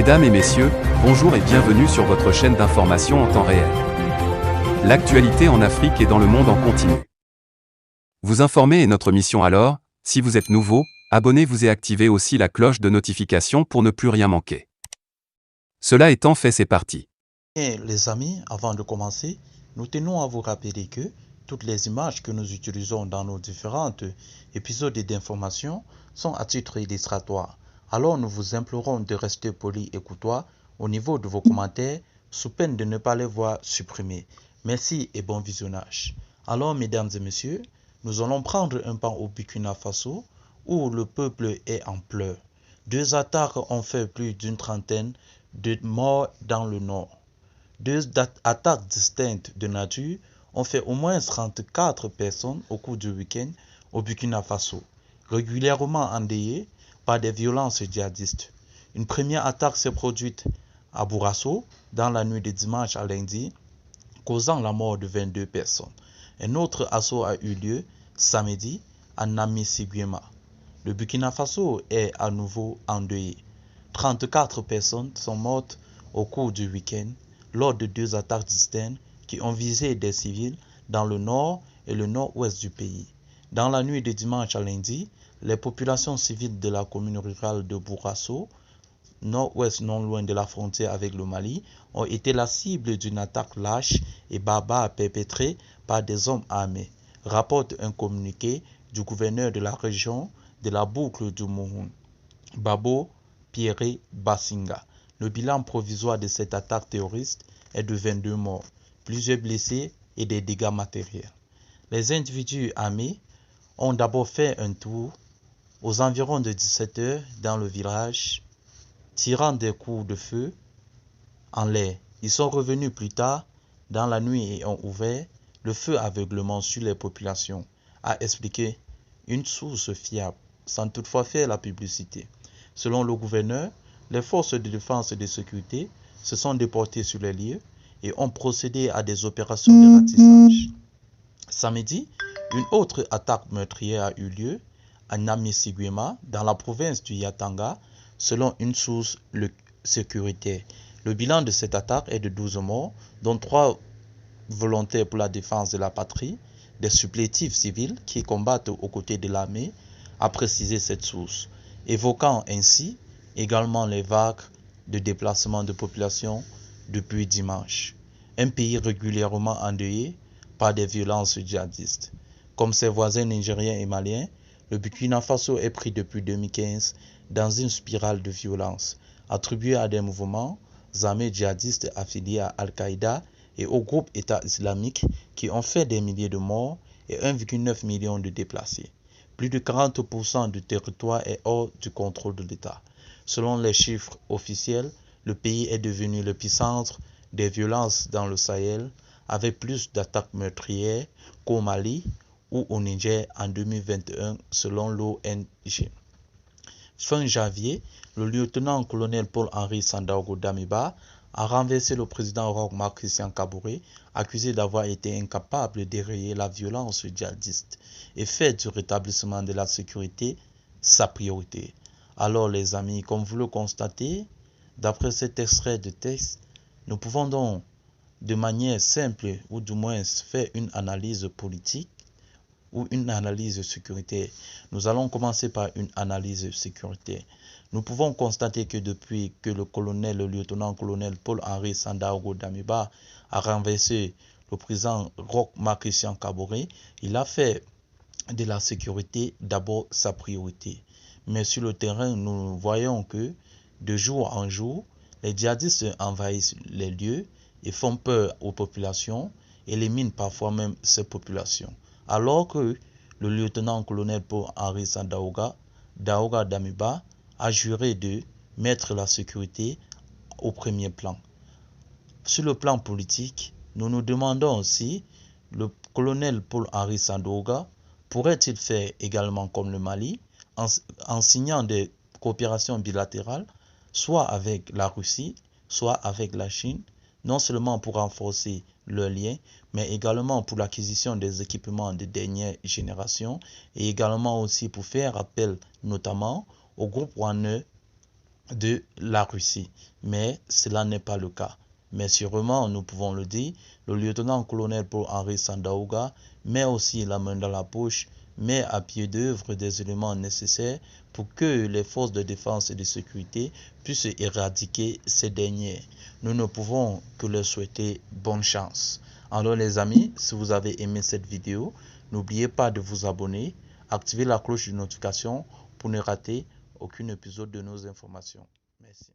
Mesdames et messieurs, bonjour et bienvenue sur votre chaîne d'information en temps réel. L'actualité en Afrique et dans le monde en continu. Vous informer est notre mission alors, si vous êtes nouveau, abonnez-vous et activez aussi la cloche de notification pour ne plus rien manquer. Cela étant fait, c'est parti. Et les amis, avant de commencer, nous tenons à vous rappeler que toutes les images que nous utilisons dans nos différents épisodes d'information sont à titre illustratoire. Alors nous vous implorons de rester polis et courtois au niveau de vos commentaires, sous peine de ne pas les voir supprimés. Merci et bon visionnage. Alors mesdames et messieurs, nous allons prendre un pan au Burkina Faso où le peuple est en pleurs. 2 attaques ont fait plus d'une trentaine de morts dans le nord. 2 attaques distinctes de nature ont fait au moins 34 personnes au cours du week-end au Burkina Faso, régulièrement endeuillées par des violences djihadistes. Une première attaque s'est produite à Bourasso dans la nuit de dimanche à lundi, causant la mort de 22 personnes. Un autre assaut a eu lieu samedi à Nami-Siguema. Le Burkina Faso est à nouveau endeuillé. 34 personnes sont mortes au cours du week-end lors de 2 attaques distinctes qui ont visé des civils dans le nord et le nord-ouest du pays. Dans la nuit de dimanche à lundi, les populations civiles de la commune rurale de Bourasso, nord-ouest non loin de la frontière avec le Mali, ont été la cible d'une attaque lâche et barbare perpétrée par des hommes armés, rapporte un communiqué du gouverneur de la région de la boucle du Mouhoun, Babo Pierre Bassinga. Le bilan provisoire de cette attaque terroriste est de 22 morts, plusieurs blessés et des dégâts matériels. Les individus armés ont d'abord fait un tour aux environs de 17 h dans le village, tirant des coups de feu en l'air. Ils sont revenus plus tard dans la nuit et ont ouvert le feu aveuglement sur les populations, a expliqué une source fiable, sans toutefois faire la publicité. Selon le gouverneur, les forces de défense et de sécurité se sont déportées sur les lieux et ont procédé à des opérations de ratissage. Samedi, une autre attaque meurtrière a eu lieu à Nami-Siguema, dans la province du Yatanga, selon une source sécuritaire. Le bilan de cette attaque est de 12 morts, dont 3 volontaires pour la défense de la patrie, des supplétifs civils qui combattent aux côtés de l'armée, a précisé cette source, évoquant ainsi également les vagues de déplacement de population depuis dimanche. Un pays régulièrement endeuillé par des violences djihadistes. Comme ses voisins nigériens et maliens, le Burkina Faso est pris depuis 2015 dans une spirale de violence, attribuée à des mouvements armés djihadistes affiliés à Al-Qaïda et au groupe État islamique qui ont fait des milliers de morts et 1,9 million de déplacés. Plus de 40% du territoire est hors du contrôle de l'État. Selon les chiffres officiels, le pays est devenu l'épicentre des violences dans le Sahel, avec plus d'attaques meurtrières qu'au Mali ou au Niger en 2021 selon l'ONG. Fin janvier, le lieutenant-colonel Paul-Henri Sandaogo Damiba a renversé le président Roch-Marc Christian Kaboré, accusé d'avoir été incapable d'érayer la violence djihadiste et fait du rétablissement de la sécurité sa priorité. Alors les amis, comme vous le constatez, d'après cet extrait de texte, nous pouvons donc de manière simple ou du moins faire une analyse politique ou une analyse sécuritaire. Nous allons commencer par une analyse sécuritaire. Nous pouvons constater que depuis que le lieutenant-colonel Paul-Henri Sandaogo Damiba a renversé le président Roch-Marc Christian Kaboré, il a fait de la sécurité d'abord sa priorité. Mais sur le terrain, nous voyons que de jour en jour, les djihadistes envahissent les lieux et font peur aux populations, éliminent parfois même ces populations. Alors que le lieutenant-colonel Paul-Henri Sandaogo Damiba a juré de mettre la sécurité au premier plan. Sur le plan politique, nous nous demandons aussi, le colonel Paul-Henri Sandaogo pourrait-il faire également comme le Mali, en signant des coopérations bilatérales, soit avec la Russie, soit avec la Chine, non seulement pour renforcer leurs liens, mais également pour l'acquisition des équipements de dernière génération et également aussi pour faire appel notamment au groupe Wagner de la Russie. Mais cela n'est pas le cas. Mais sûrement, nous pouvons le dire, le lieutenant-colonel Paul-Henri Sandaoga met aussi la main dans la poche, met à pied d'œuvre des éléments nécessaires pour que les forces de défense et de sécurité puissent éradiquer ces derniers. Nous ne pouvons que leur souhaiter bonne chance. Alors les amis, si vous avez aimé cette vidéo, n'oubliez pas de vous abonner, activer la cloche de notification pour ne rater aucun épisode de nos informations. Merci.